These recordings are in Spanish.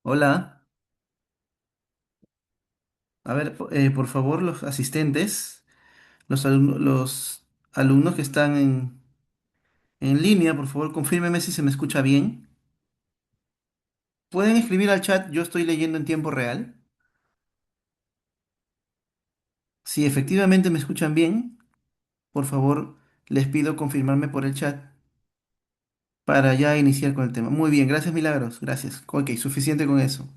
Hola, a ver, por favor, los asistentes, los alumnos que están en línea, por favor, confírmeme si se me escucha bien. ¿Pueden escribir al chat? Yo estoy leyendo en tiempo real. Si efectivamente me escuchan bien, por favor, les pido confirmarme por el chat para ya iniciar con el tema. Muy bien, gracias, Milagros, gracias. Ok, suficiente con eso.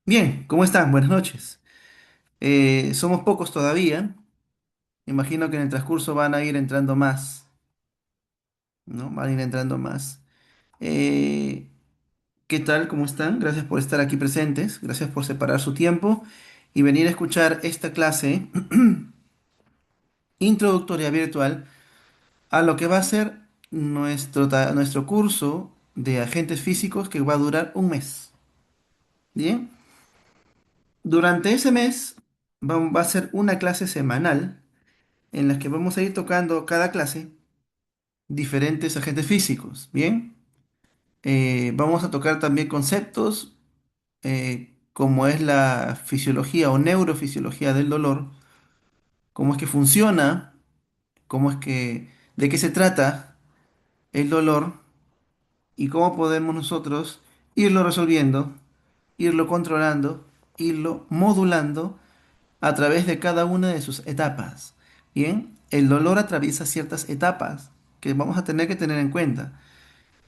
Bien, ¿cómo están? Buenas noches. Somos pocos todavía. Imagino que en el transcurso van a ir entrando más, ¿no? Van a ir entrando más. Eh, ¿Qué tal? ¿Cómo están? Gracias por estar aquí presentes, gracias por separar su tiempo y venir a escuchar esta clase introductoria virtual a lo que va a ser nuestro curso de agentes físicos que va a durar un mes. Bien, durante ese mes va a ser una clase semanal en la que vamos a ir tocando cada clase diferentes agentes físicos. Bien, vamos a tocar también conceptos como es la fisiología o neurofisiología del dolor, cómo es que funciona, de qué se trata el dolor y cómo podemos nosotros irlo resolviendo, irlo controlando, irlo modulando a través de cada una de sus etapas. Bien, el dolor atraviesa ciertas etapas que vamos a tener que tener en cuenta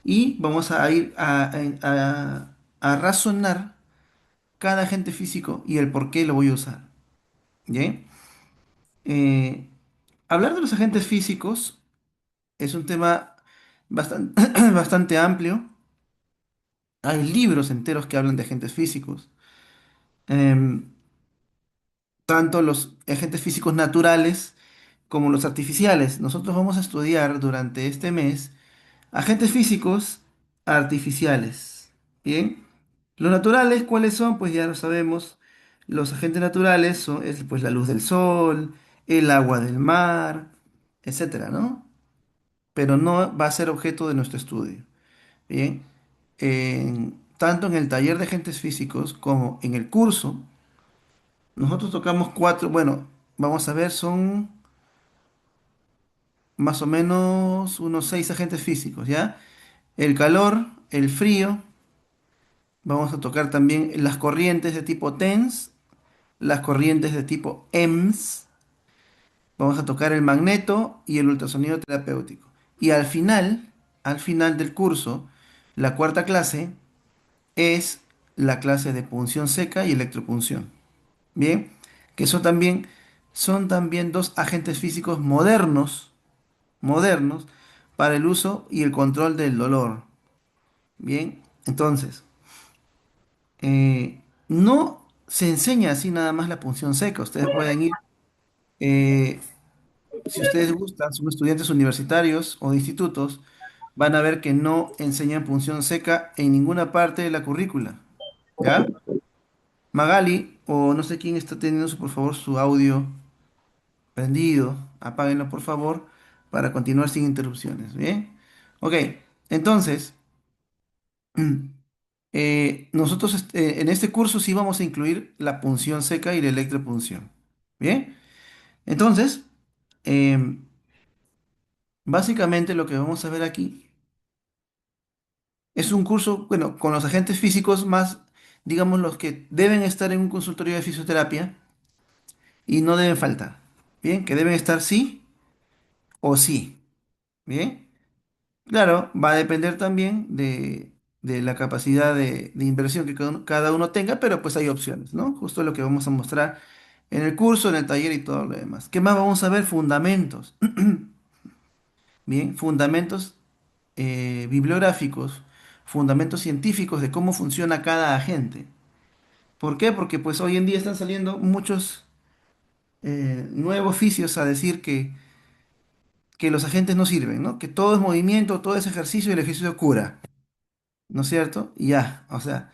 y vamos a ir a razonar cada agente físico y el por qué lo voy a usar. ¿Bien? Eh, Hablar de los agentes físicos es un tema bastante, bastante amplio. Hay libros enteros que hablan de agentes físicos. Em, Tanto los agentes físicos naturales como los artificiales. Nosotros vamos a estudiar durante este mes agentes físicos artificiales. Bien. Los naturales, ¿cuáles son? Pues ya lo sabemos. Los agentes naturales es pues la luz del sol, el agua del mar, etcétera, ¿no? Pero no va a ser objeto de nuestro estudio. Bien, tanto en el taller de agentes físicos como en el curso, nosotros tocamos cuatro, bueno, vamos a ver, son más o menos unos seis agentes físicos, ¿ya? El calor, el frío, vamos a tocar también las corrientes de tipo TENS, las corrientes de tipo EMS, vamos a tocar el magneto y el ultrasonido terapéutico. Y al final del curso, la cuarta clase, es la clase de punción seca y electropunción. Bien, que son también dos agentes físicos modernos para el uso y el control del dolor. Bien, entonces, no se enseña así nada más la punción seca. Ustedes pueden ir, eh, si ustedes gustan, son estudiantes universitarios o de institutos, van a ver que no enseñan punción seca en ninguna parte de la currícula. ¿Ya? Magali, o no sé quién está teniendo, por favor, su audio prendido. Apáguenlo, por favor, para continuar sin interrupciones. ¿Bien? Ok, entonces, nosotros en este curso sí vamos a incluir la punción seca y la electropunción. ¿Bien? Entonces, em, básicamente lo que vamos a ver aquí es un curso, bueno, con los agentes físicos más, digamos, los que deben estar en un consultorio de fisioterapia y no deben faltar. Bien, que deben estar sí o sí. Bien, claro, va a depender también de la capacidad de inversión que cada uno tenga, pero pues hay opciones, ¿no? Justo lo que vamos a mostrar en el curso, en el taller y todo lo demás. ¿Qué más vamos a ver? Fundamentos. Bien, fundamentos bibliográficos, fundamentos científicos de cómo funciona cada agente. ¿Por qué? Porque pues hoy en día están saliendo muchos nuevos oficios a decir que los agentes no sirven, ¿no? Que todo es movimiento, todo es ejercicio y el ejercicio cura, ¿no es cierto? Y ya, o sea,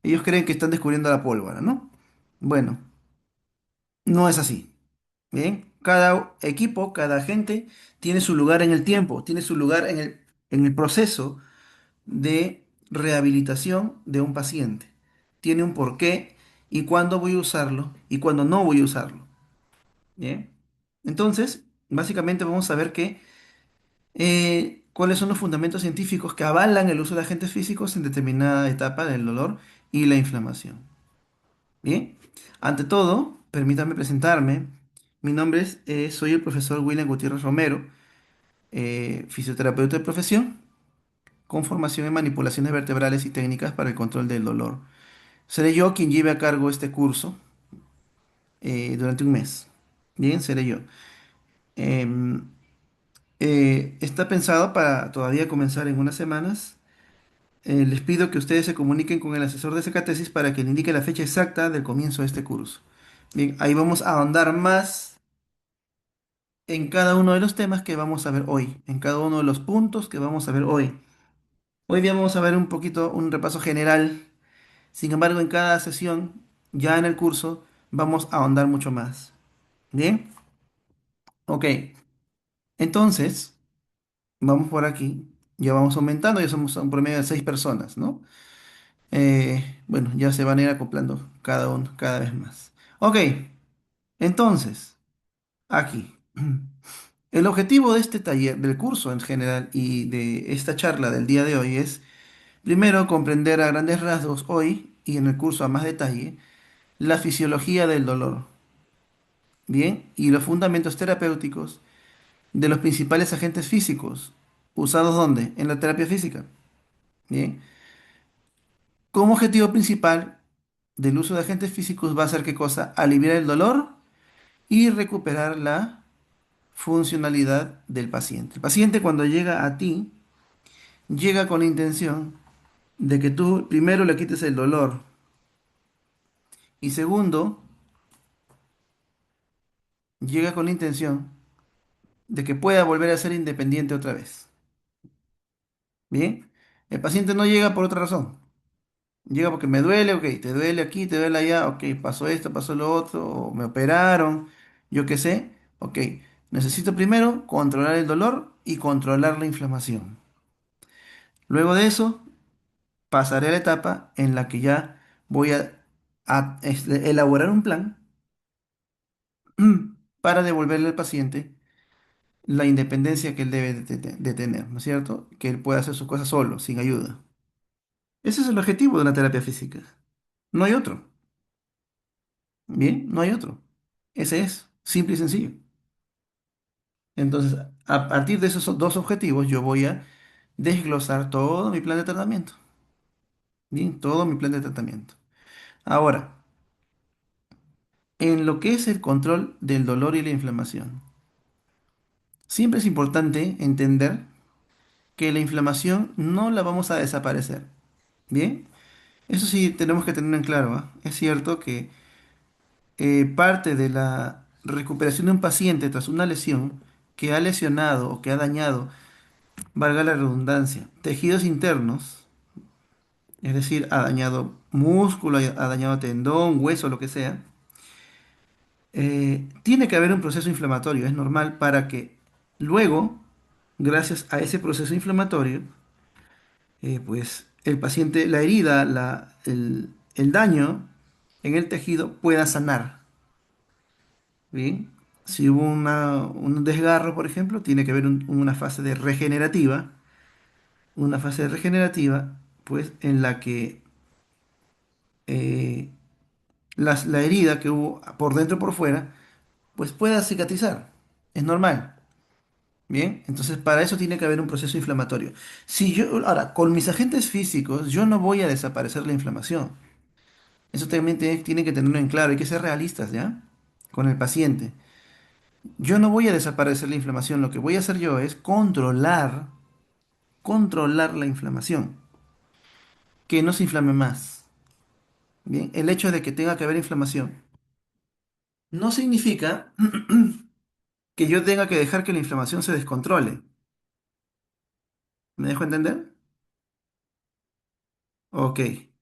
ellos creen que están descubriendo la pólvora, ¿no? Bueno, no es así. Bien, cada equipo, cada agente tiene su lugar en el tiempo, tiene su lugar en el proceso de rehabilitación de un paciente. tiene un porqué y cuándo voy a usarlo y cuándo no voy a usarlo. ¿Bien? Entonces, básicamente vamos a ver cuáles son los fundamentos científicos que avalan el uso de agentes físicos en determinada etapa del dolor y la inflamación. Bien, ante todo, permítame presentarme. Mi nombre soy el profesor William Gutiérrez Romero, fisioterapeuta de profesión, con formación en manipulaciones vertebrales y técnicas para el control del dolor. Seré yo quien lleve a cargo este curso durante un mes. Bien, seré yo. Em, Está pensado para todavía comenzar en unas semanas. Les pido que ustedes se comuniquen con el asesor de esa catesis para que le indique la fecha exacta del comienzo de este curso. Bien, ahí vamos a ahondar más en cada uno de los temas que vamos a ver hoy, en cada uno de los puntos que vamos a ver hoy. Hoy día vamos a ver un poquito un repaso general. Sin embargo, en cada sesión, ya en el curso, vamos a ahondar mucho más. Bien, ok. Entonces, vamos por aquí. Ya vamos aumentando, ya somos un promedio de 6 personas, ¿no? Bueno, ya se van a ir acoplando cada uno, cada vez más. Ok, entonces, aquí. El objetivo de este taller, del curso en general y de esta charla del día de hoy es, primero, comprender a grandes rasgos hoy y en el curso a más detalle la fisiología del dolor, ¿bien? Y los fundamentos terapéuticos de los principales agentes físicos, usados ¿dónde? En la terapia física, ¿bien? Como objetivo principal del uso de agentes físicos va a ser ¿qué cosa? Aliviar el dolor y recuperar la funcionalidad del paciente. El paciente cuando llega a ti, llega con la intención de que tú primero le quites el dolor y segundo, llega con la intención de que pueda volver a ser independiente otra vez. ¿Bien? El paciente no llega por otra razón. Llega porque me duele, ok, te duele aquí, te duele allá, ok, pasó esto, pasó lo otro, o me operaron, yo qué sé, ok. Necesito primero controlar el dolor y controlar la inflamación. Luego de eso, pasaré a la etapa en la que ya voy a elaborar un plan para devolverle al paciente la independencia que él debe de tener, ¿no es cierto? Que él pueda hacer sus cosas solo, sin ayuda. Ese es el objetivo de una terapia física. No hay otro. Bien, no hay otro. Ese es, simple y sencillo. Entonces, a partir de esos dos objetivos, yo voy a desglosar todo mi plan de tratamiento. Bien, todo mi plan de tratamiento. Ahora, en lo que es el control del dolor y la inflamación, siempre es importante entender que la inflamación no la vamos a desaparecer. Bien, eso sí tenemos que tenerlo en claro, ¿ah? Es cierto que parte de la recuperación de un paciente tras una lesión que ha lesionado o que ha dañado, valga la redundancia, tejidos internos, es decir, ha dañado músculo, ha dañado tendón, hueso, lo que sea, tiene que haber un proceso inflamatorio, es normal, para que luego, gracias a ese proceso inflamatorio, pues el paciente, la herida, el daño en el tejido pueda sanar. Bien, si hubo un desgarro, por ejemplo, tiene que haber una fase de regenerativa, pues en la que eh, la herida que hubo por dentro o por fuera, pues pueda cicatrizar. Es normal. Bien, entonces para eso tiene que haber un proceso inflamatorio. Si yo, ahora, con mis agentes físicos, yo no voy a desaparecer la inflamación. Eso también tienen que tenerlo en claro, hay que ser realistas, ¿ya? Con el paciente. Yo no voy a desaparecer la inflamación, lo que voy a hacer yo es controlar la inflamación, que no se inflame más. Bien, el hecho de que tenga que haber inflamación no significa que yo tenga que dejar que la inflamación se descontrole. ¿Me dejo entender? Ok,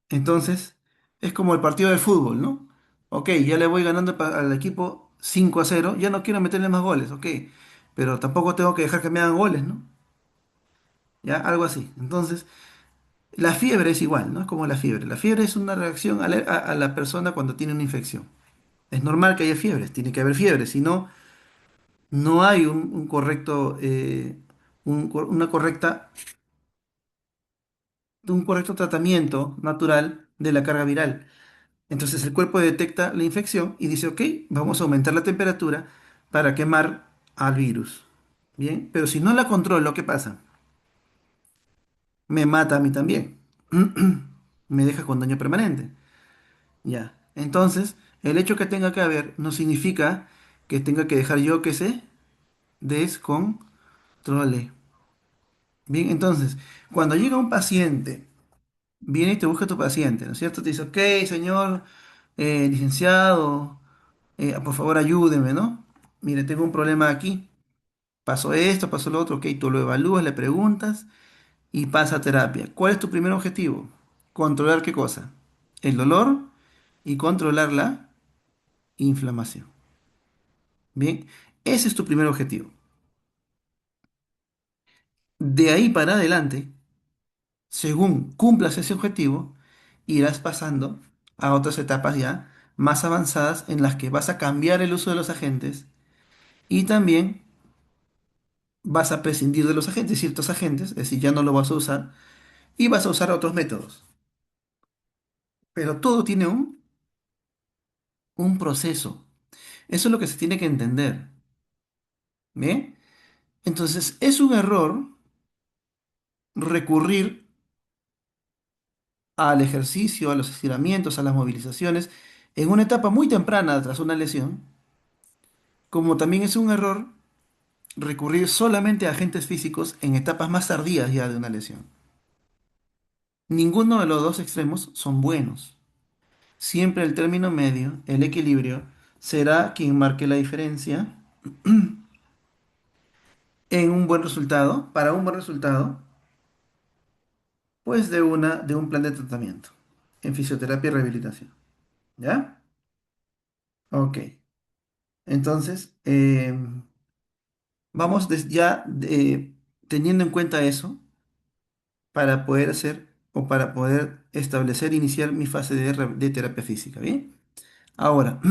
entonces es como el partido de fútbol, ¿no? Ok, ya le voy ganando al equipo 5-0, ya no quiero meterle más goles, ok, pero tampoco tengo que dejar que me hagan goles, ¿no? Ya, algo así. Entonces, La fiebre es igual, ¿no? Es como la fiebre. La fiebre es una reacción a la persona cuando tiene una infección. Es normal que haya fiebres, tiene que haber fiebre, si no, no hay un correcto, una correcta, un correcto tratamiento natural de la carga viral. Entonces el cuerpo detecta la infección y dice, ok, vamos a aumentar la temperatura para quemar al virus. Bien, pero si no la controlo, ¿qué pasa? Me mata a mí también. Me deja con daño permanente. Ya. Entonces, el hecho que tenga que haber no significa que tenga que dejar yo que se descontrole. Bien, entonces, cuando llega un paciente, viene y te busca tu paciente, ¿no es cierto? Te dice, ok, señor licenciado, por favor ayúdeme, ¿no? Mire, tengo un problema aquí. Pasó esto, pasó lo otro, ok, tú lo evalúas, le preguntas y pasa a terapia. ¿Cuál es tu primer objetivo? Controlar qué cosa? El dolor y controlar la inflamación. Bien, ese es tu primer objetivo. De ahí para adelante, según cumplas ese objetivo, irás pasando a otras etapas ya más avanzadas en las que vas a cambiar el uso de los agentes y también vas a prescindir de los agentes, ciertos agentes, es decir, ya no lo vas a usar y vas a usar otros métodos. Pero todo tiene un proceso. Eso es lo que se tiene que entender. ¿Bien? Entonces, es un error recurrir al ejercicio, a los estiramientos, a las movilizaciones en una etapa muy temprana tras una lesión, como también es un error recurrir solamente a agentes físicos en etapas más tardías ya de una lesión. Ninguno de los dos extremos son buenos. Siempre el término medio, el equilibrio, será quien marque la diferencia en un buen resultado, para un buen resultado, pues de un plan de tratamiento en fisioterapia y rehabilitación. ¿Ya? Ok. Entonces, vamos ya teniendo en cuenta eso para poder hacer o para poder establecer, iniciar mi fase de terapia física. ¿Bien? Ahora,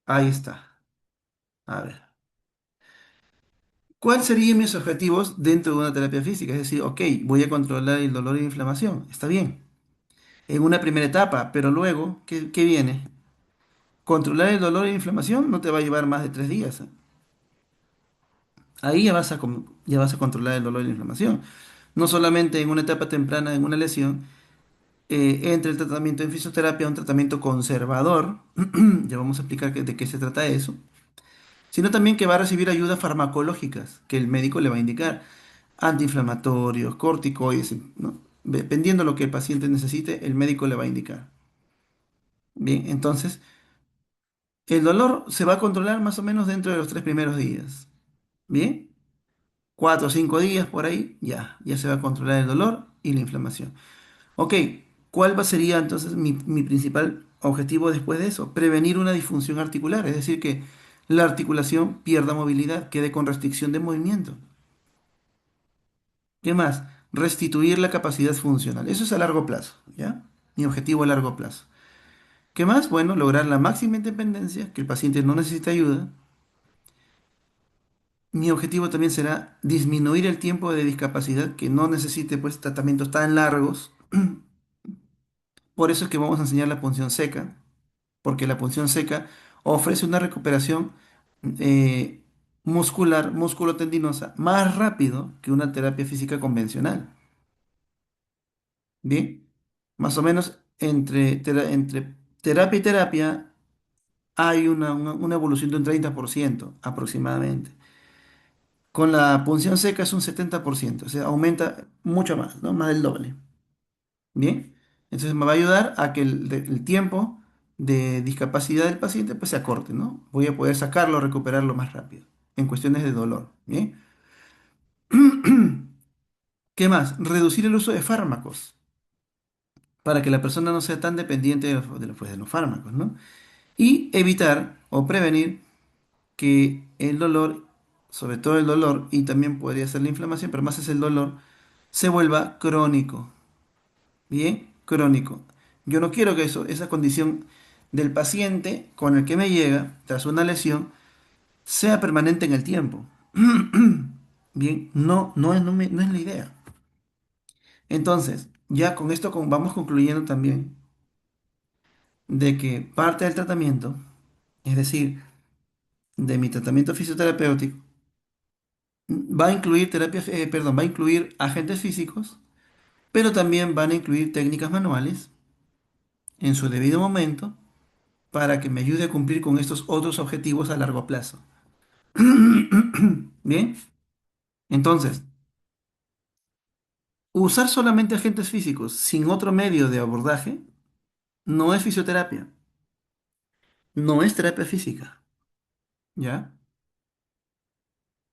ahí está. A ver. ¿Cuáles serían mis objetivos dentro de una terapia física? Es decir, ok, voy a controlar el dolor y la inflamación. Está bien. En una primera etapa, pero luego, ¿qué viene? Controlar el dolor y la inflamación no te va a llevar más de 3 días. Ahí ya vas a controlar el dolor y la inflamación. No solamente en una etapa temprana, en una lesión, entre el tratamiento en fisioterapia a un tratamiento conservador, ya vamos a explicar de qué se trata eso, sino también que va a recibir ayudas farmacológicas que el médico le va a indicar, antiinflamatorios, corticoides, ¿no? Dependiendo de lo que el paciente necesite, el médico le va a indicar. Bien, entonces, el dolor se va a controlar más o menos dentro de los 3 primeros días. Bien, 4 o 5 días por ahí, ya se va a controlar el dolor y la inflamación. Ok, sería entonces mi principal objetivo después de eso? Prevenir una disfunción articular, es decir, que la articulación pierda movilidad, quede con restricción de movimiento. ¿Qué más? Restituir la capacidad funcional. Eso es a largo plazo, ¿ya? Mi objetivo a largo plazo. ¿Qué más? Bueno, lograr la máxima independencia, que el paciente no necesite ayuda. Mi objetivo también será disminuir el tiempo de discapacidad, que no necesite pues tratamientos tan largos. Por eso es que vamos a enseñar la punción seca, porque la punción seca ofrece una recuperación eh, muscular, musculotendinosa, más rápido que una terapia física convencional. Bien, más o menos entre terapia y terapia hay una evolución de un 30% aproximadamente. Con la punción seca es un 70%, o sea, aumenta mucho más, ¿no? Más del doble. Bien, entonces me va a ayudar a que el tiempo de discapacidad del paciente pues se acorte, ¿no? Voy a poder sacarlo, recuperarlo más rápido en cuestiones de dolor. Bien, ¿qué más? Reducir el uso de fármacos para que la persona no sea tan dependiente pues, de los fármacos, ¿no? Y evitar o prevenir que el dolor, sobre todo el dolor, y también podría ser la inflamación, pero más es el dolor, se vuelva crónico. Bien, crónico. Yo no quiero que esa condición del paciente con el que me llega tras una lesión sea permanente en el tiempo. Bien, no es la idea. Entonces, ya con esto vamos concluyendo también de que parte del tratamiento, es decir, de mi tratamiento fisioterapéutico, va a incluir va a incluir agentes físicos, pero también van a incluir técnicas manuales en su debido momento para que me ayude a cumplir con estos otros objetivos a largo plazo. Bien, entonces, usar solamente agentes físicos sin otro medio de abordaje no es fisioterapia, no es terapia física, ¿ya?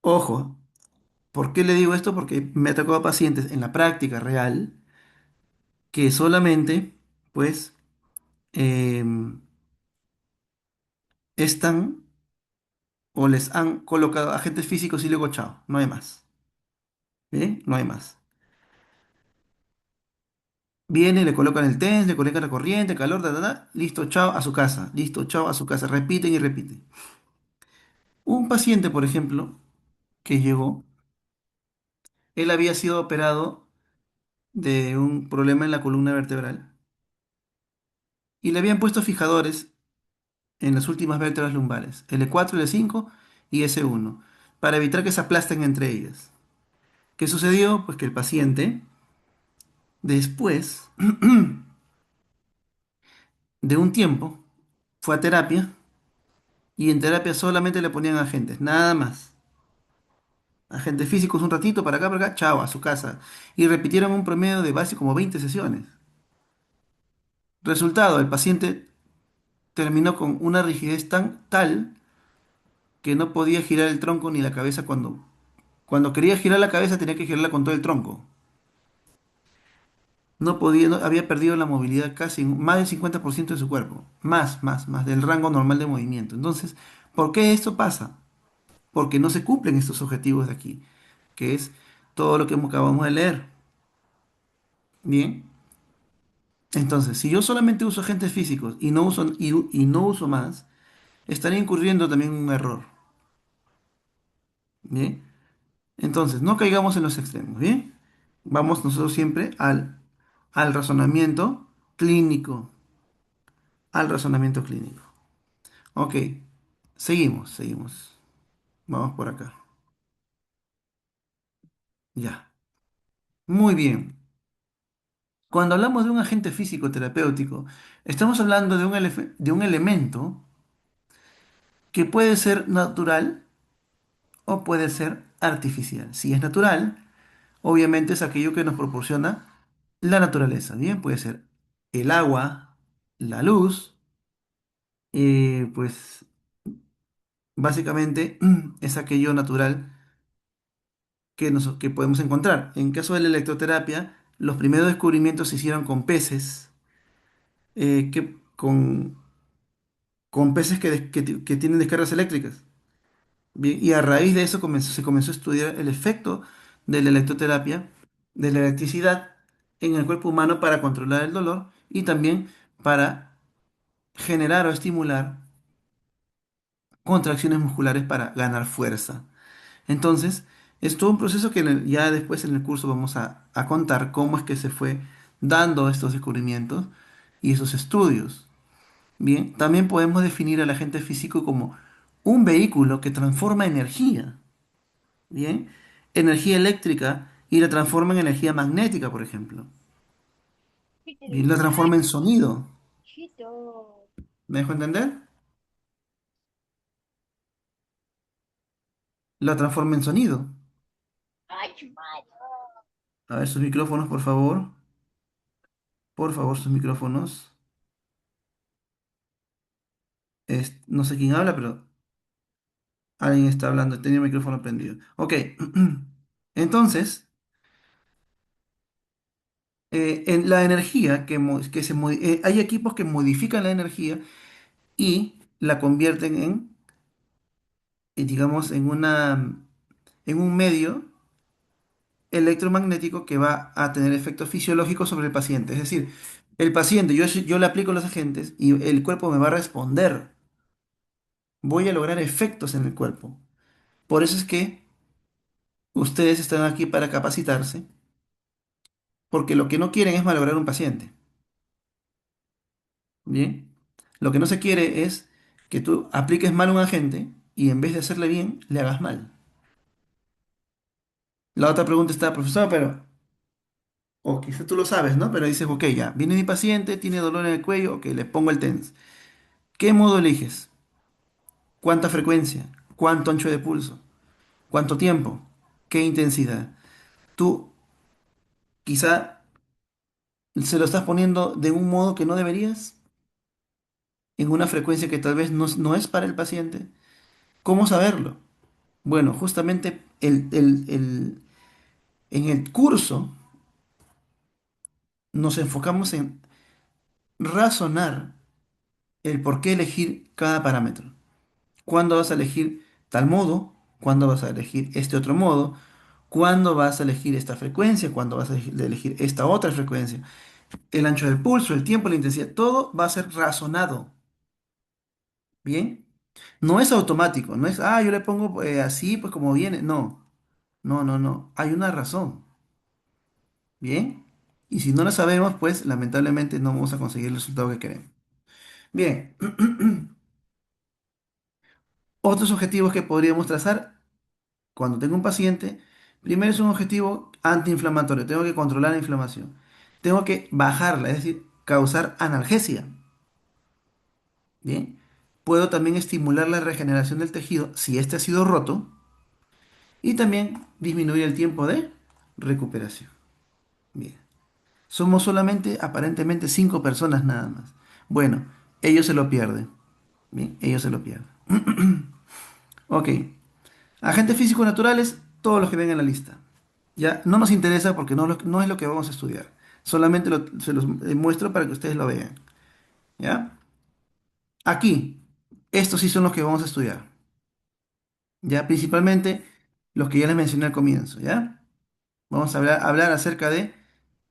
Ojo, ¿por qué le digo esto? Porque me ha tocado pacientes en la práctica real que solamente, pues, em, están o les han colocado agentes físicos y luego chao, no hay más. ¿Bien? No hay más. Viene, le colocan el TENS, le colocan la corriente, calor, listo, chao, a su casa. Listo, chao, a su casa. Repiten y repiten. Un paciente, por ejemplo, que llegó, él había sido operado de un problema en la columna vertebral y le habían puesto fijadores en las últimas vértebras lumbares, L4, L5 y S1, para evitar que se aplasten entre ellas. ¿Qué sucedió? Pues que el paciente, después de un tiempo, fue a terapia y en terapia solamente le ponían agentes, nada más. Agentes físicos un ratito, para acá, chao, a su casa. Y repitieron un promedio de base como 20 sesiones. Resultado, el paciente terminó con una rigidez tan tal que no podía girar el tronco ni la cabeza cuando quería girar la cabeza tenía que girarla con todo el tronco. No podía, había perdido la movilidad casi más del 50% de su cuerpo. Más del rango normal de movimiento. Entonces, ¿por qué esto pasa? Porque no se cumplen estos objetivos de aquí, que es todo lo que acabamos de leer. Bien. Entonces, si yo solamente uso agentes físicos y no uso más, estaría incurriendo también en un error. ¿Bien? Entonces, no caigamos en los extremos. ¿Bien? Vamos nosotros siempre al razonamiento clínico. Al razonamiento clínico. Ok, seguimos. Vamos por acá. Ya. Muy bien. Cuando hablamos de un agente físico terapéutico, estamos hablando de de un elemento que puede ser natural o puede ser artificial. Si es natural, obviamente es aquello que nos proporciona la naturaleza. Bien, puede ser el agua, la luz, pues básicamente es aquello natural que podemos encontrar. En caso de la electroterapia, los primeros descubrimientos se hicieron con peces, con peces que tienen descargas eléctricas. Bien, y a raíz de eso se comenzó a estudiar el efecto de la electroterapia, de la electricidad en el cuerpo humano para controlar el dolor y también para generar o estimular contracciones musculares para ganar fuerza. Entonces, es todo un proceso que ya después en el curso vamos a contar cómo es que se fue dando estos descubrimientos y esos estudios. Bien, también podemos definir al agente físico como un vehículo que transforma energía. Bien, energía eléctrica y la transforma en energía magnética, por ejemplo. Bien, la transforma en sonido. ¿Me dejo entender? La transforma en sonido. A ver, sus micrófonos, por favor. Por favor, sus micrófonos. No sé quién habla, pero alguien está hablando. Tenía el micrófono prendido. Ok. Entonces, en la energía hay equipos que modifican la energía y la convierten digamos, en un medio electromagnético que va a tener efectos fisiológicos sobre el paciente. Es decir, el paciente, yo le aplico los agentes y el cuerpo me va a responder. Voy a lograr efectos en el cuerpo. Por eso es que ustedes están aquí para capacitarse, porque lo que no quieren es malograr un paciente. Bien. Lo que no se quiere es que tú apliques mal a un agente y en vez de hacerle bien, le hagas mal. La otra pregunta está, profesor, pero, o quizás tú lo sabes, ¿no? Pero dices, ok, ya, viene mi paciente, tiene dolor en el cuello, ok, le pongo el TENS. ¿Qué modo eliges? ¿Cuánta frecuencia? ¿Cuánto ancho de pulso? ¿Cuánto tiempo? ¿Qué intensidad? Tú quizá se lo estás poniendo de un modo que no deberías, en una frecuencia que tal vez no es para el paciente. ¿Cómo saberlo? Bueno, justamente en el curso nos enfocamos en razonar el por qué elegir cada parámetro. ¿Cuándo vas a elegir tal modo? ¿Cuándo vas a elegir este otro modo? ¿Cuándo vas a elegir esta frecuencia? ¿Cuándo vas a elegir esta otra frecuencia? El ancho del pulso, el tiempo, la intensidad, todo va a ser razonado. ¿Bien? No es automático, no es, yo le pongo así, pues como viene. No, no, no, no. Hay una razón. ¿Bien? Y si no la sabemos, pues lamentablemente no vamos a conseguir el resultado que queremos. Bien, otros objetivos que podríamos trazar cuando tengo un paciente. Primero es un objetivo antiinflamatorio. Tengo que controlar la inflamación. Tengo que bajarla, es decir, causar analgesia. Bien. Puedo también estimular la regeneración del tejido si este ha sido roto y también disminuir el tiempo de recuperación. Bien. Somos solamente aparentemente 5 personas nada más. Bueno, ellos se lo pierden. Bien, ellos se lo pierden. Ok. Agentes físicos naturales, todos los que ven en la lista. Ya no nos interesa porque no es lo que vamos a estudiar. Solamente se los muestro para que ustedes lo vean. ¿Ya? Aquí, estos sí son los que vamos a estudiar. ¿Ya? Principalmente los que ya les mencioné al comienzo. ¿Ya? Vamos a hablar acerca de,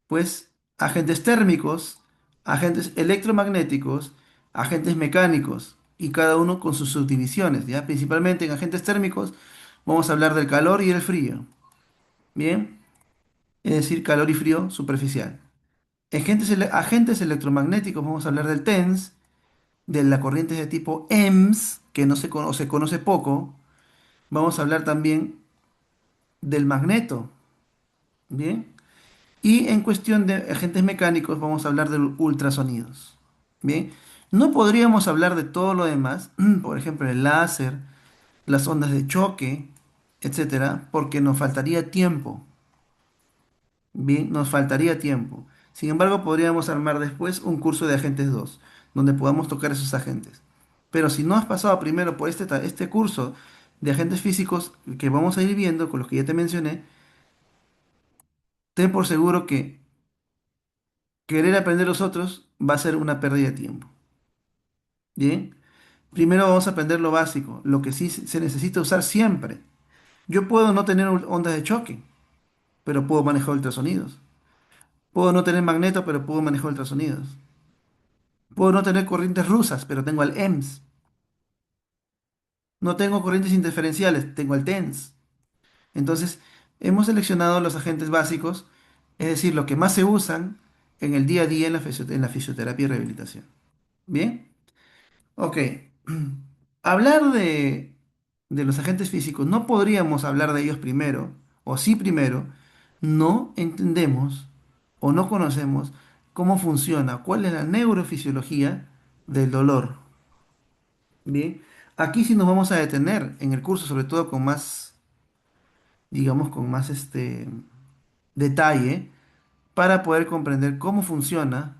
pues, agentes térmicos, agentes electromagnéticos, agentes mecánicos y cada uno con sus subdivisiones. ¿Ya? Principalmente en agentes térmicos vamos a hablar del calor y el frío. Bien, es decir, calor y frío superficial. Agentes electromagnéticos, vamos a hablar del TENS, de la corriente de tipo EMS, que no se conoce poco. Vamos a hablar también del magneto, ¿bien? Y en cuestión de agentes mecánicos, vamos a hablar de los ultrasonidos, ¿bien? No podríamos hablar de todo lo demás, por ejemplo, el láser, las ondas de choque, etcétera, porque nos faltaría tiempo. Bien, nos faltaría tiempo. Sin embargo, podríamos armar después un curso de agentes 2, donde podamos tocar esos agentes. Pero si no has pasado primero por este curso de agentes físicos que vamos a ir viendo, con los que ya te mencioné, ten por seguro que querer aprender los otros va a ser una pérdida de tiempo. Bien, primero vamos a aprender lo básico, lo que sí se necesita usar siempre. Yo puedo no tener ondas de choque, pero puedo manejar ultrasonidos. Puedo no tener magneto, pero puedo manejar ultrasonidos. Puedo no tener corrientes rusas, pero tengo al EMS. No tengo corrientes interferenciales, tengo al TENS. Entonces, hemos seleccionado los agentes básicos, es decir, lo que más se usan en el día a día en la fisioterapia y rehabilitación. ¿Bien? Ok. Hablar de los agentes físicos, no podríamos hablar de ellos primero, o sí primero, no entendemos o no conocemos cómo funciona, cuál es la neurofisiología del dolor. Bien, aquí sí nos vamos a detener en el curso, sobre todo con más, digamos, con más detalle, para poder comprender cómo funciona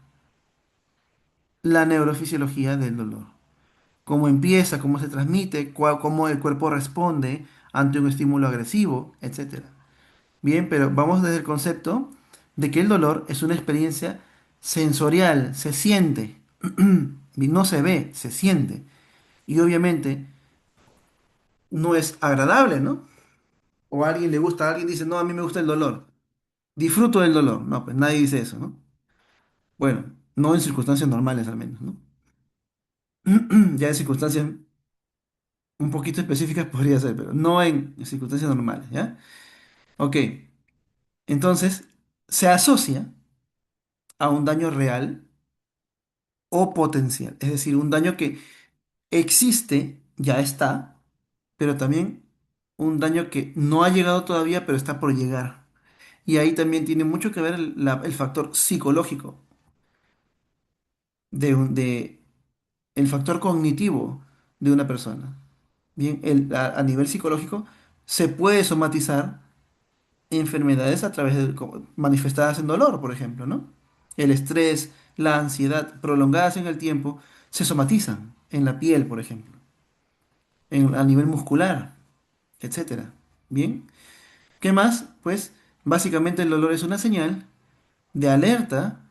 la neurofisiología del dolor. Cómo empieza, cómo se transmite, cómo el cuerpo responde ante un estímulo agresivo, etcétera. Bien, pero vamos desde el concepto de que el dolor es una experiencia sensorial, se siente, y no se ve, se siente. Y obviamente no es agradable, ¿no? O a alguien le gusta, alguien dice, no, a mí me gusta el dolor. Disfruto del dolor. No, pues nadie dice eso, ¿no? Bueno, no en circunstancias normales al menos, ¿no? Ya en circunstancias un poquito específicas podría ser, pero no en circunstancias normales, ¿ya? Ok, entonces se asocia a un daño real o potencial, es decir, un daño que existe, ya está, pero también un daño que no ha llegado todavía, pero está por llegar. Y ahí también tiene mucho que ver el factor psicológico, el factor cognitivo de una persona. Bien, a nivel psicológico se puede somatizar enfermedades a través manifestadas en dolor, por ejemplo, ¿no? El estrés, la ansiedad prolongadas en el tiempo se somatizan en la piel, por ejemplo, a nivel muscular, etcétera. Bien, ¿qué más? Pues básicamente el dolor es una señal de alerta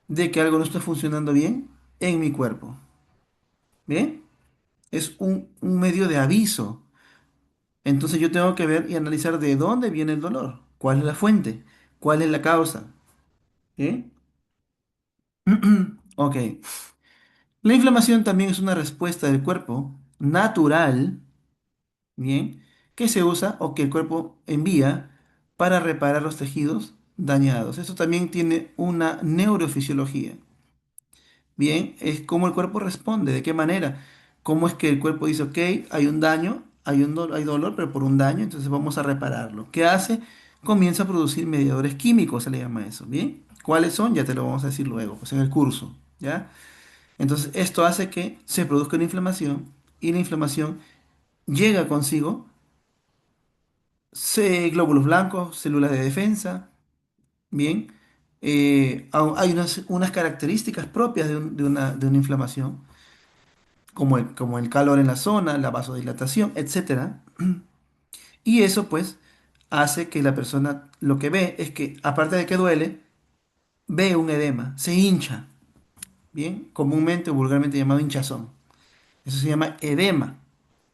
de que algo no está funcionando bien en mi cuerpo. ¿Bien? Es un medio de aviso. Entonces yo tengo que ver y analizar de dónde viene el dolor, cuál es la fuente, cuál es la causa. ¿Bien? Ok. La inflamación también es una respuesta del cuerpo natural, ¿bien? Que se usa o que el cuerpo envía para reparar los tejidos dañados. Esto también tiene una neurofisiología. Bien, es cómo el cuerpo responde, de qué manera. Cómo es que el cuerpo dice, ok, hay un daño, hay dolor, pero por un daño, entonces vamos a repararlo. ¿Qué hace? Comienza a producir mediadores químicos, se le llama eso. Bien, ¿cuáles son? Ya te lo vamos a decir luego, pues en el curso, ¿ya? Entonces, esto hace que se produzca una inflamación y la inflamación llega consigo glóbulos blancos, células de defensa, bien. Hay unas características propias de una inflamación como el calor en la zona, la vasodilatación, etcétera. Y eso pues hace que la persona lo que ve es que aparte de que duele, ve un edema, se hincha, bien, comúnmente o vulgarmente llamado hinchazón. Eso se llama edema,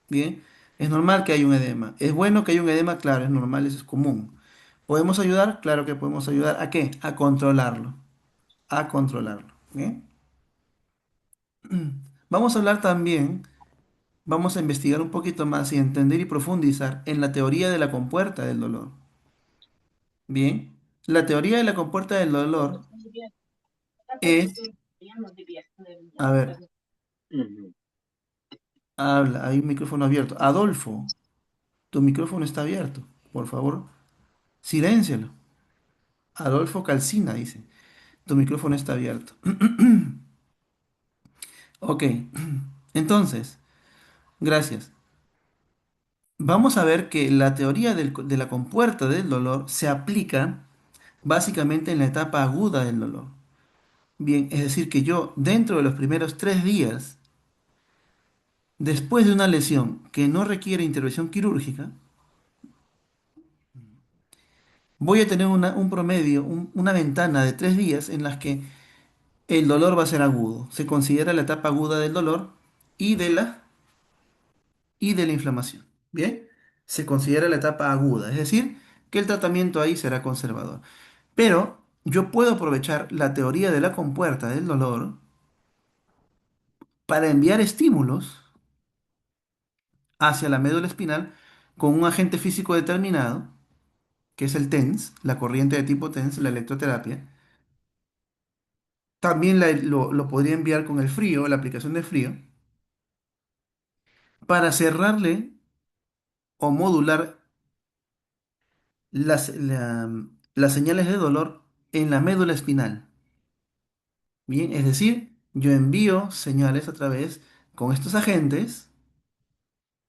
bien. Es normal que haya un edema. ¿Es bueno que haya un edema? Claro, es normal, eso es común. ¿Podemos ayudar? Claro que podemos ayudar. ¿A qué? A controlarlo. A controlarlo. ¿Bien? Vamos a hablar también. Vamos a investigar un poquito más y entender y profundizar en la teoría de la compuerta del dolor. Bien, la teoría de la compuerta del dolor es, a ver, habla, hay un micrófono abierto. Adolfo, tu micrófono está abierto. Por favor, siléncialo. Adolfo Calcina dice, tu micrófono está abierto. Ok, entonces, gracias. Vamos a ver que la teoría de la compuerta del dolor se aplica básicamente en la etapa aguda del dolor. Bien, es decir, que yo dentro de los primeros 3 días, después de una lesión que no requiere intervención quirúrgica, voy a tener un promedio, una ventana de 3 días en las que el dolor va a ser agudo. Se considera la etapa aguda del dolor y y de la inflamación. Bien, se considera la etapa aguda, es decir, que el tratamiento ahí será conservador. Pero yo puedo aprovechar la teoría de la compuerta del dolor para enviar estímulos hacia la médula espinal con un agente físico determinado, que es el TENS, la corriente de tipo TENS, la electroterapia. También lo podría enviar con el frío, la aplicación de frío, para cerrarle o modular las señales de dolor en la médula espinal. Bien, es decir, yo envío señales a través con estos agentes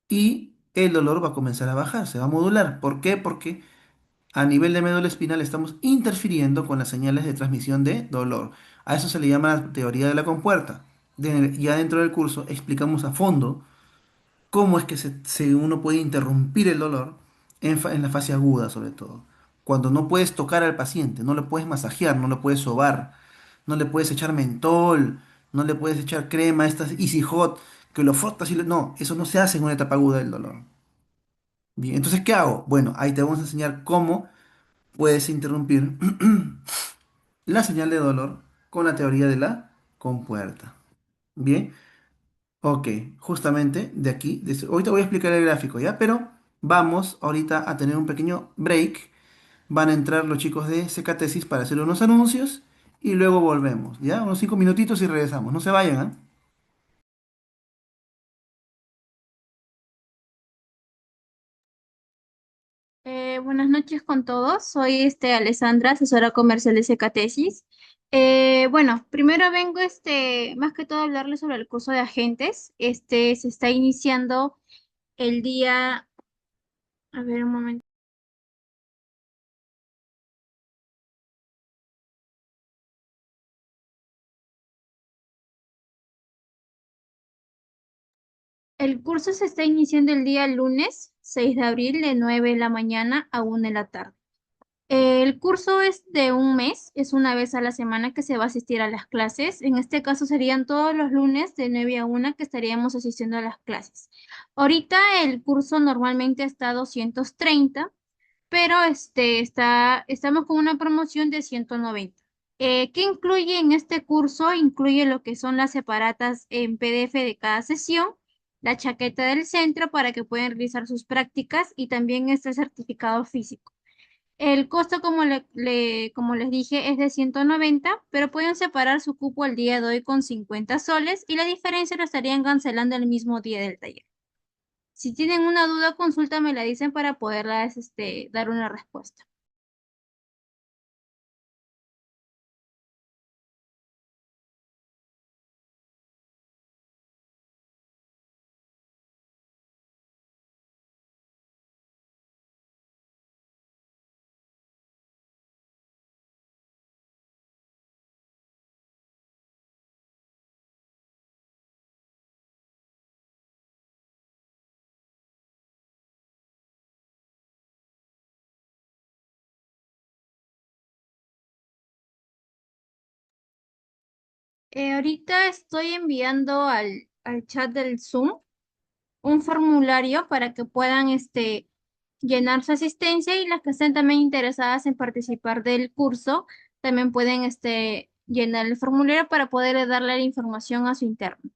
y el dolor va a comenzar a bajar, se va a modular. ¿Por qué? Porque a nivel de médula espinal estamos interfiriendo con las señales de transmisión de dolor. A eso se le llama la teoría de la compuerta. Ya dentro del curso explicamos a fondo cómo es que uno puede interrumpir el dolor en la fase aguda, sobre todo. Cuando no puedes tocar al paciente, no le puedes masajear, no le puedes sobar, no le puedes echar mentol, no le puedes echar crema, estas Easy Hot, que lo frotas y no, eso no se hace en una etapa aguda del dolor. Bien, entonces, ¿qué hago? Bueno, ahí te vamos a enseñar cómo puedes interrumpir la señal de dolor con la teoría de la compuerta. Bien, ok, justamente de aquí, ahorita voy a explicar el gráfico, ¿ya? Pero vamos ahorita a tener un pequeño break. Van a entrar los chicos de Secatesis para hacer unos anuncios y luego volvemos, ¿ya? Unos 5 minutitos y regresamos. No se vayan, ¿ah? Buenas noches con todos. Soy Alessandra, asesora comercial de Secatesis. Bueno, primero vengo más que todo a hablarles sobre el curso de agentes. Se está iniciando el día, a ver un momento. El curso se está iniciando el día lunes 6 de abril de 9 de la mañana a 1 de la tarde. El curso es de un mes, es una vez a la semana que se va a asistir a las clases. En este caso serían todos los lunes de 9 a 1 que estaríamos asistiendo a las clases. Ahorita el curso normalmente está a 230, pero estamos con una promoción de 190. ¿Qué incluye en este curso? Incluye lo que son las separatas en PDF de cada sesión, la chaqueta del centro para que puedan realizar sus prácticas y también este certificado físico. El costo, como les dije, es de 190, pero pueden separar su cupo el día de hoy con 50 soles y la diferencia lo estarían cancelando el mismo día del taller. Si tienen una duda, consulta, me la dicen para poderlas dar una respuesta. Ahorita estoy enviando al chat del Zoom un formulario para que puedan llenar su asistencia y las que estén también interesadas en participar del curso también pueden llenar el formulario para poder darle la información a su interno.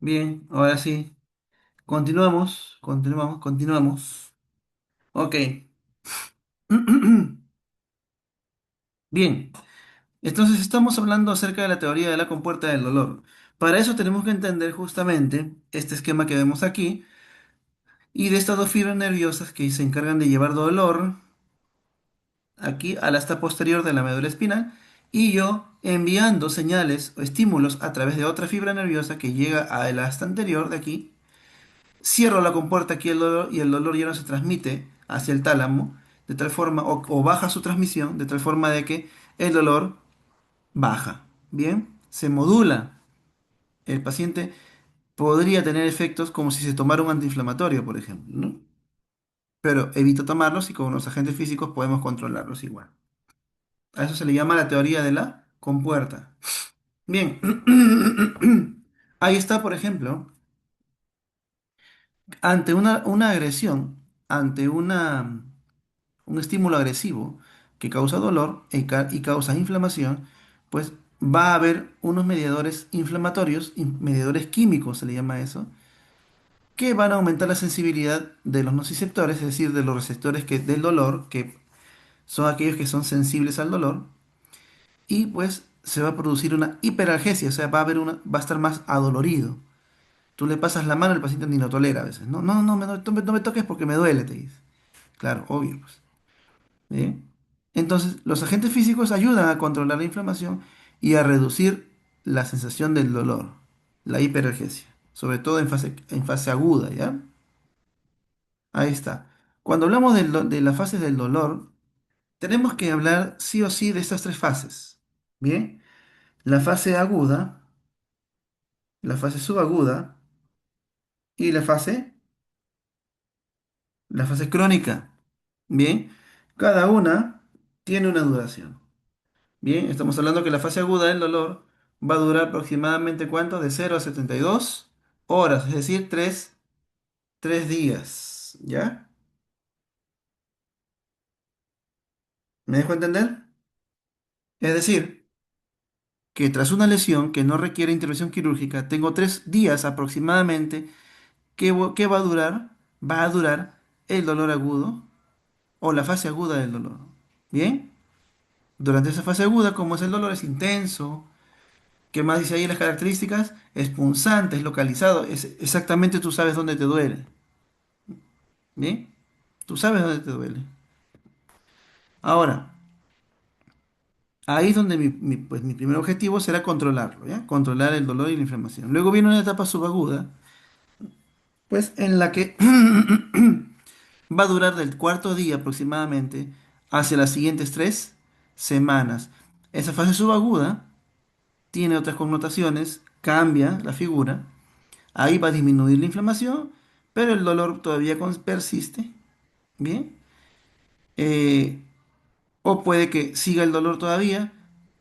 Bien, ahora sí. Continuamos, continuamos, continuamos. Ok. Bien, entonces estamos hablando acerca de la teoría de la compuerta del dolor. Para eso tenemos que entender justamente este esquema que vemos aquí y de estas dos fibras nerviosas que se encargan de llevar dolor aquí al asta posterior de la médula espinal y yo enviando señales o estímulos a través de otra fibra nerviosa que llega al asta anterior de aquí. Cierro la compuerta aquí el dolor y el dolor ya no se transmite hacia el tálamo de tal forma o baja su transmisión de tal forma de que el dolor baja. Bien, se modula. El paciente podría tener efectos como si se tomara un antiinflamatorio, por ejemplo, ¿no? Pero evita tomarlos y con los agentes físicos podemos controlarlos igual. A eso se le llama la teoría de la compuerta. Bien, ahí está, por ejemplo, ante una agresión, ante un estímulo agresivo que causa dolor y causa inflamación, pues va a haber unos mediadores inflamatorios, mediadores químicos se le llama eso, que van a aumentar la sensibilidad de los nociceptores, es decir, de los receptores del dolor, que son aquellos que son sensibles al dolor, y pues se va a producir una hiperalgesia, o sea, va a estar más adolorido. Tú le pasas la mano, el paciente ni lo tolera a veces. No, no, no, no me toques porque me duele, te dice. Claro, obvio, pues. ¿Bien? Entonces, los agentes físicos ayudan a controlar la inflamación y a reducir la sensación del dolor, la hiperalgesia, sobre todo en fase aguda, ¿ya? Ahí está. Cuando hablamos de las fases del dolor, tenemos que hablar sí o sí de estas tres fases. ¿Bien? La fase aguda, la fase subaguda y la fase crónica. Bien, cada una tiene una duración. Bien, estamos hablando que la fase aguda del dolor va a durar aproximadamente ¿cuánto? De 0 a 72 horas, es decir, tres días. ¿Ya? ¿Me dejo entender? Es decir, que tras una lesión que no requiere intervención quirúrgica, tengo 3 días aproximadamente que va a durar, el dolor agudo o la fase aguda del dolor. ¿Bien? Durante esa fase aguda, como es el dolor, es intenso. ¿Qué más dice ahí las características? Es punzante, es localizado, es exactamente tú sabes dónde te duele. ¿Bien? Tú sabes dónde te duele. Ahora, ahí es donde pues, mi primer objetivo será controlarlo, ¿ya? Controlar el dolor y la inflamación. Luego viene una etapa subaguda, pues en la que va a durar del cuarto día aproximadamente hacia las siguientes 3 semanas. Esa fase subaguda tiene otras connotaciones, cambia la figura, ahí va a disminuir la inflamación, pero el dolor todavía persiste, ¿bien? Eh, o puede que siga el dolor todavía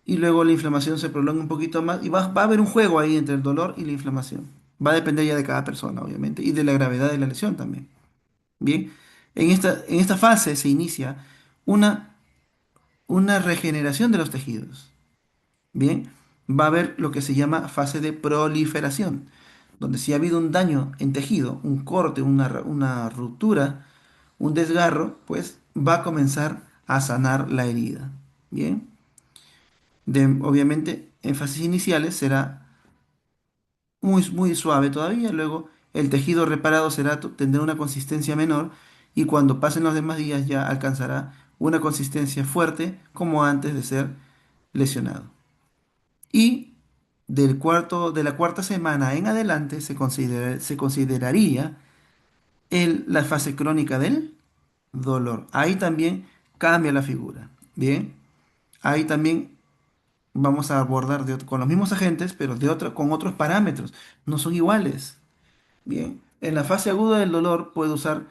y luego la inflamación se prolonga un poquito más y va a haber un juego ahí entre el dolor y la inflamación. Va a depender ya de cada persona, obviamente, y de la gravedad de la lesión también. Bien, en esta fase se inicia una, una regeneración de los tejidos. Bien, va a haber lo que se llama fase de proliferación, donde si ha habido un daño en tejido, un corte, una ruptura, un desgarro, pues va a comenzar a sanar la herida. Bien, obviamente en fases iniciales será muy, muy suave todavía, luego el tejido reparado tendrá una consistencia menor y cuando pasen los demás días ya alcanzará una consistencia fuerte como antes de ser lesionado. Y de la cuarta semana en adelante se consideraría la fase crónica del dolor. Ahí también cambia la figura. Bien, ahí también vamos a abordar con los mismos agentes, pero con otros parámetros. No son iguales. Bien, en la fase aguda del dolor puedo usar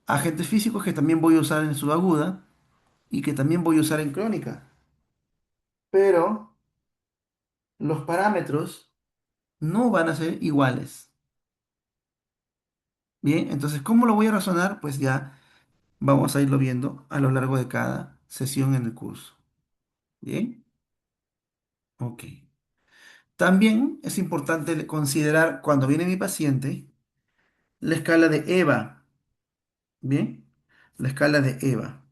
agentes físicos que también voy a usar en subaguda y que también voy a usar en crónica. Pero los parámetros no van a ser iguales. Bien, entonces, ¿cómo lo voy a razonar? Pues ya vamos a irlo viendo a lo largo de cada sesión en el curso. Bien, ok. También es importante considerar cuando viene mi paciente la escala de EVA, ¿bien? La escala de EVA.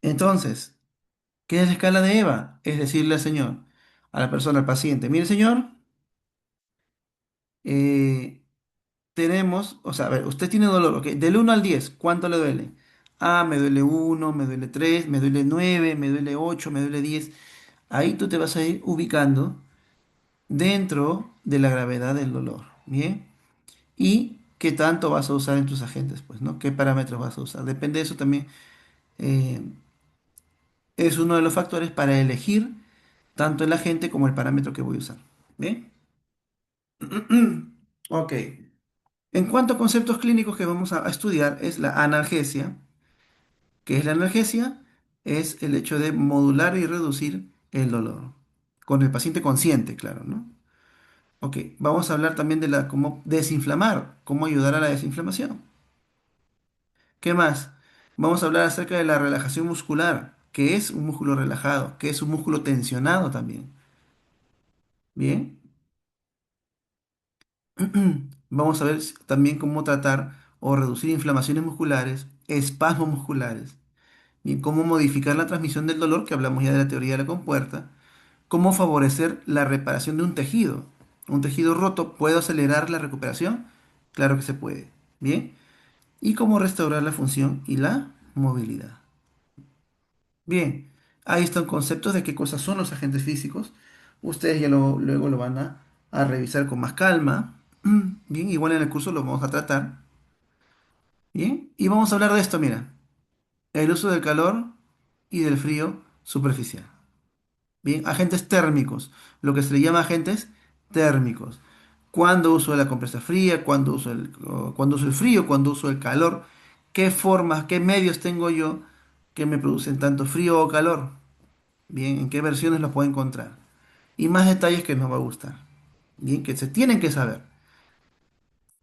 Entonces, ¿qué es la escala de EVA? Es decirle al señor, a la persona, al paciente, mire señor, eh, tenemos, o sea, a ver, usted tiene dolor, ¿ok? Del 1 al 10, ¿cuánto le duele? Ah, me duele 1, me duele 3, me duele 9, me duele 8, me duele 10. Ahí tú te vas a ir ubicando dentro de la gravedad del dolor, ¿bien? Y qué tanto vas a usar en tus agentes, pues, ¿no? ¿Qué parámetros vas a usar? Depende de eso también. eh, es uno de los factores para elegir tanto el agente como el parámetro que voy a usar. ¿Bien? Ok. En cuanto a conceptos clínicos que vamos a estudiar, es la analgesia. ¿Qué es la analgesia? Es el hecho de modular y reducir el dolor. Con el paciente consciente, claro, ¿no? Ok, vamos a hablar también de la cómo desinflamar, cómo ayudar a la desinflamación. ¿Qué más? Vamos a hablar acerca de la relajación muscular, qué es un músculo relajado, qué es un músculo tensionado también. Bien, vamos a ver también cómo tratar o reducir inflamaciones musculares, espasmos musculares, y cómo modificar la transmisión del dolor, que hablamos ya de la teoría de la compuerta, cómo favorecer la reparación de un tejido. ¿Un tejido roto puede acelerar la recuperación? Claro que se puede. Bien, y cómo restaurar la función y la movilidad. Bien, ahí están conceptos de qué cosas son los agentes físicos. Ustedes ya luego lo van a revisar con más calma. Bien, igual en el curso lo vamos a tratar. Bien, y vamos a hablar de esto, mira, el uso del calor y del frío superficial. Bien, agentes térmicos, lo que se le llama agentes térmicos. ¿Cuándo uso la compresa fría? ¿Cuándo uso el frío? ¿Cuándo uso el calor? ¿Qué formas, qué medios tengo yo que me producen tanto frío o calor? Bien, ¿en qué versiones lo puedo encontrar? Y más detalles que nos va a gustar. Bien, que se tienen que saber.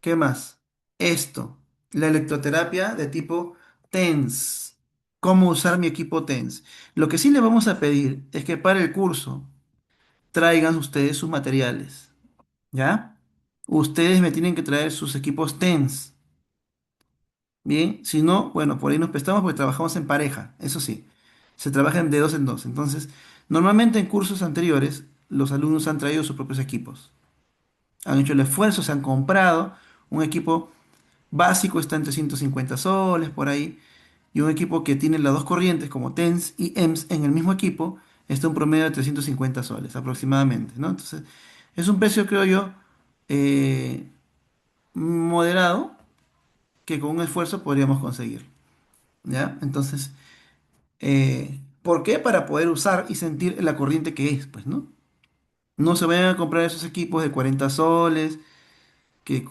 ¿Qué más? Esto, la electroterapia de tipo TENS. ¿Cómo usar mi equipo TENS? Lo que sí le vamos a pedir es que para el curso traigan ustedes sus materiales. ¿Ya? Ustedes me tienen que traer sus equipos TENS. Bien, si no, bueno, por ahí nos prestamos porque trabajamos en pareja, eso sí, se trabaja de dos en dos. Entonces, normalmente en cursos anteriores, los alumnos han traído sus propios equipos, han hecho el esfuerzo, se han comprado un equipo básico, está en 350 soles por ahí, y un equipo que tiene las dos corrientes, como TENS y EMS, en el mismo equipo, está un promedio de 350 soles aproximadamente, ¿no? Entonces, es un precio, creo yo, eh, moderado, que con un esfuerzo podríamos conseguir. ¿Ya? Entonces, ¿por qué? Para poder usar y sentir la corriente que es, pues, ¿no? No se vayan a comprar esos equipos de 40 soles, que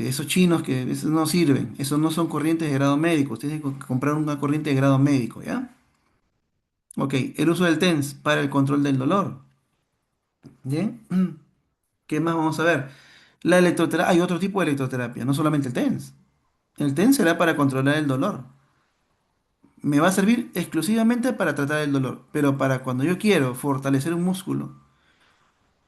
esos chinos que esos no sirven, esos no son corrientes de grado médico, tienen que comprar una corriente de grado médico, ¿ya? Ok, el uso del TENS para el control del dolor, ¿bien? ¿Qué más vamos a ver? La electroterapia, hay otro tipo de electroterapia, no solamente el TENS. El TENS será para controlar el dolor. Me va a servir exclusivamente para tratar el dolor, pero para cuando yo quiero fortalecer un músculo,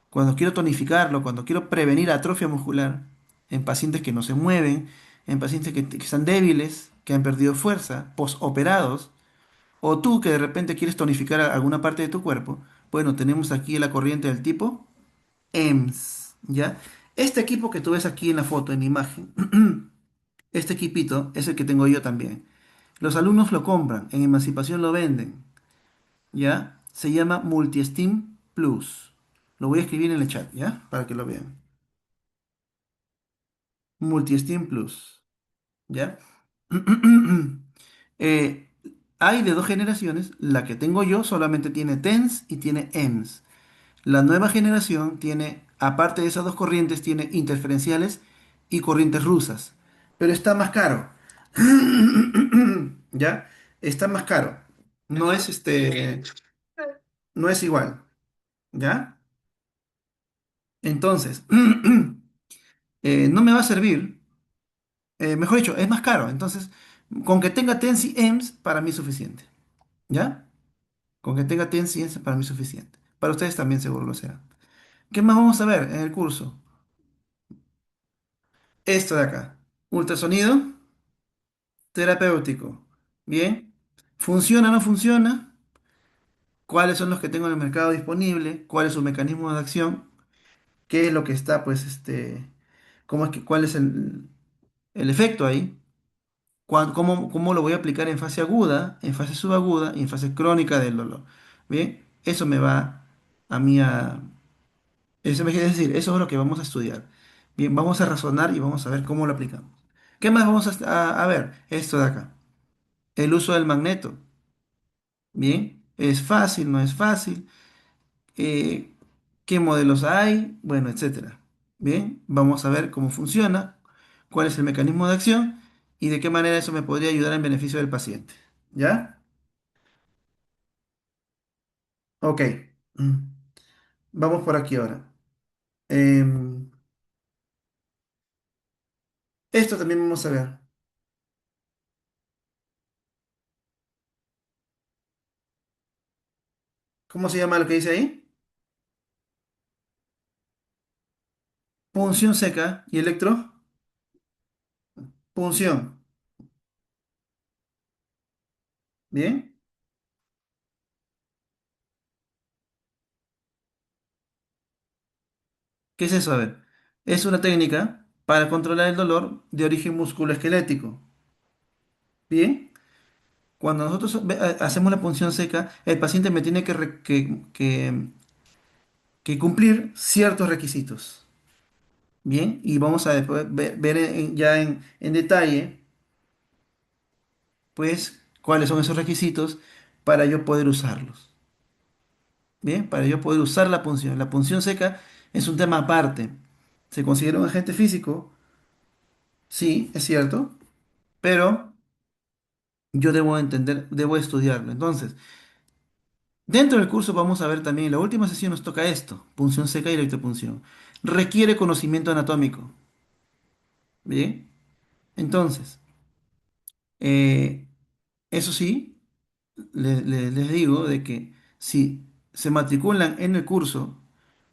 cuando quiero tonificarlo, cuando quiero prevenir atrofia muscular en pacientes que no se mueven, en pacientes que están débiles, que han perdido fuerza, posoperados, o tú que de repente quieres tonificar alguna parte de tu cuerpo, bueno, tenemos aquí la corriente del tipo EMS, ¿ya? Este equipo que tú ves aquí en la foto, en la imagen, este equipito es el que tengo yo también. Los alumnos lo compran, en Emancipación lo venden. ¿Ya? Se llama Multiesteam Plus. Lo voy a escribir en el chat, ¿ya? Para que lo vean. Multiesteam Plus, ¿ya? Eh, hay de dos generaciones. La que tengo yo solamente tiene TENS y tiene EMS. La nueva generación tiene, aparte de esas dos corrientes, tiene interferenciales y corrientes rusas. Pero está más caro. ¿Ya? Está más caro. No es no es igual. ¿Ya? Entonces, no me va a servir, mejor dicho, es más caro. Entonces, con que tenga Tensi EMS, para mí es suficiente. ¿Ya? Con que tenga Tensi EMS, para mí es suficiente. para ustedes también seguro lo será. ¿Qué más vamos a ver en el curso? Esto de acá. Ultrasonido terapéutico. Bien. ¿Funciona o no funciona? ¿Cuáles son los que tengo en el mercado disponible? ¿Cuál es su mecanismo de acción? ¿Qué es lo que está, pues, cómo es que, cuál es el efecto ahí? ¿Cómo lo voy a aplicar en fase aguda, en fase subaguda y en fase crónica del dolor? Bien, eso me va a mí a... Eso me quiere decir, eso es lo que vamos a estudiar. Bien, vamos a razonar y vamos a ver cómo lo aplicamos. ¿Qué más vamos a ver? Esto de acá. El uso del magneto. Bien, ¿es fácil? ¿No es fácil? Eh, ¿Qué modelos hay? Bueno, etcétera. Bien, vamos a ver cómo funciona, cuál es el mecanismo de acción y de qué manera eso me podría ayudar en beneficio del paciente. ¿Ya? Ok. Mm. Vamos por aquí ahora. Em, Esto también vamos a ver. ¿Cómo se llama lo que dice ahí? Punción seca y electro. Punción. Bien. ¿Qué es eso? A ver. Es una técnica para controlar el dolor de origen musculoesquelético. Bien. Cuando nosotros hacemos la punción seca, el paciente me tiene que cumplir ciertos requisitos. Bien. Y vamos a después ver ya en detalle, pues, cuáles son esos requisitos para yo poder usarlos. Bien, para yo poder usar la punción. La punción seca es un tema aparte. ¿Se considera un agente físico? Sí, es cierto, pero yo debo entender, debo estudiarlo. Entonces, dentro del curso vamos a ver también, en la última sesión nos toca esto, punción seca y electropunción. Requiere conocimiento anatómico. Bien, entonces, eh, eso sí, les digo de que si se matriculan en el curso,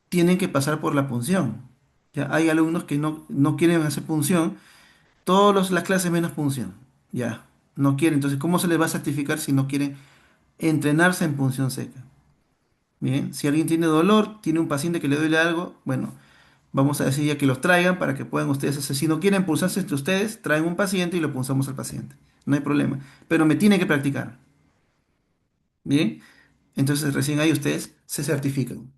tienen que pasar por la punción. Ya hay alumnos que no quieren hacer punción, todas las clases menos punción. Ya, no quieren. Entonces, ¿cómo se les va a certificar si no quieren entrenarse en punción seca? Bien, si alguien tiene dolor, tiene un paciente que le duele algo, bueno, vamos a decir ya que los traigan para que puedan ustedes hacer. Si no quieren pulsarse entre ustedes, traen un paciente y lo pulsamos al paciente. No hay problema. Pero me tiene que practicar. Bien, entonces recién ahí ustedes se certifican.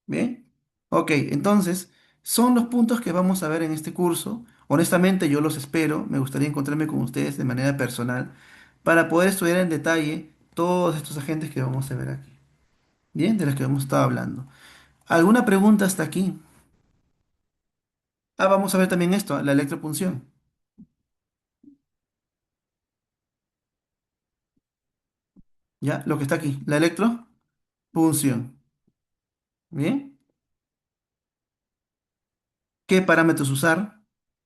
Bien. Ok, entonces son los puntos que vamos a ver en este curso. Honestamente, yo los espero. Me gustaría encontrarme con ustedes de manera personal para poder estudiar en detalle todos estos agentes que vamos a ver aquí. Bien, de los que hemos estado hablando. ¿Alguna pregunta hasta aquí? Ah, vamos a ver también esto, la electropunción. ¿Ya? Lo que está aquí, la electropunción. Bien. ¿Qué parámetros usar?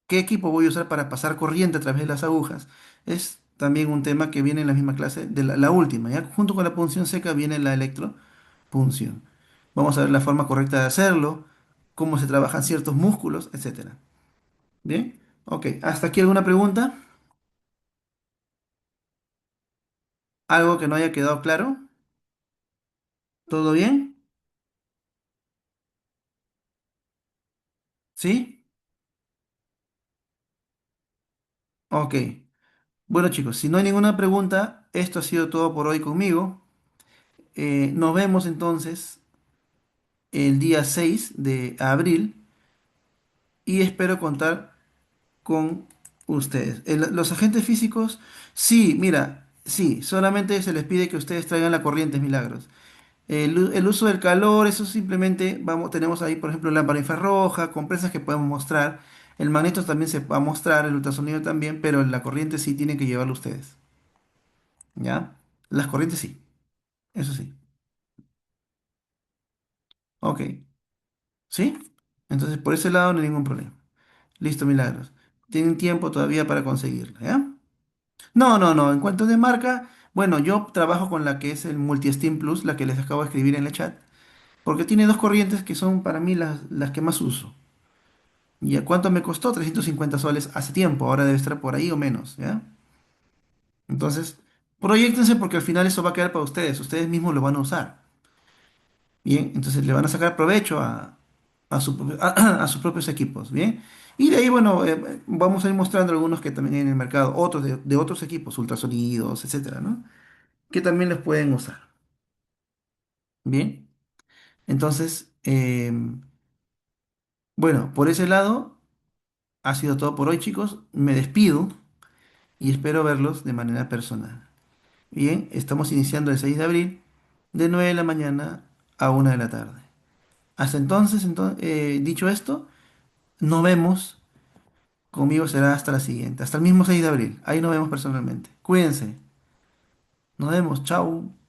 ¿Qué equipo voy a usar para pasar corriente a través de las agujas? Es también un tema que viene en la misma clase de la última, ¿ya? Junto con la punción seca viene la electropunción. Vamos a ver la forma correcta de hacerlo, cómo se trabajan ciertos músculos, etcétera. ¿Bien? Ok, ¿hasta aquí alguna pregunta? ¿Algo que no haya quedado claro? ¿Todo bien? ¿Sí? Ok. Bueno chicos, si no hay ninguna pregunta, esto ha sido todo por hoy conmigo. Nos vemos entonces el día 6 de abril y espero contar con ustedes. Los agentes físicos, sí, mira, sí, solamente se les pide que ustedes traigan la corriente, milagros. El uso del calor, eso simplemente vamos, tenemos ahí, por ejemplo, lámpara infrarroja, compresas que podemos mostrar. El magneto también se va a mostrar, el ultrasonido también, pero la corriente sí tienen que llevarlo ustedes. ¿Ya? Las corrientes sí, eso sí. Ok, ¿sí? Entonces, por ese lado no hay ningún problema. Listo, milagros. Tienen tiempo todavía para conseguirla, ¿ya? No, no, no. En cuanto de marca, bueno, yo trabajo con la que es el Multi-Steam Plus, la que les acabo de escribir en el chat. porque tiene dos corrientes que son para mí las que más uso. ¿Y a cuánto me costó? 350 soles hace tiempo, ahora debe estar por ahí o menos, ¿ya? Entonces, proyéctense porque al final eso va a quedar para ustedes mismos lo van a usar. Bien, entonces le van a sacar provecho a sus propios equipos, ¿bien? Y de ahí, bueno, vamos a ir mostrando algunos que también hay en el mercado, otros de otros equipos, ultrasonidos, etcétera, ¿no? Que también les pueden usar, ¿bien? Entonces, bueno, por ese lado ha sido todo por hoy, chicos. Me despido y espero verlos de manera personal. Bien, estamos iniciando el 6 de abril de 9 de la mañana a 1 de la tarde. Hasta entonces, dicho esto, nos vemos. Conmigo será hasta la siguiente, hasta el mismo 6 de abril. Ahí nos vemos personalmente. Cuídense. Nos vemos. Chao.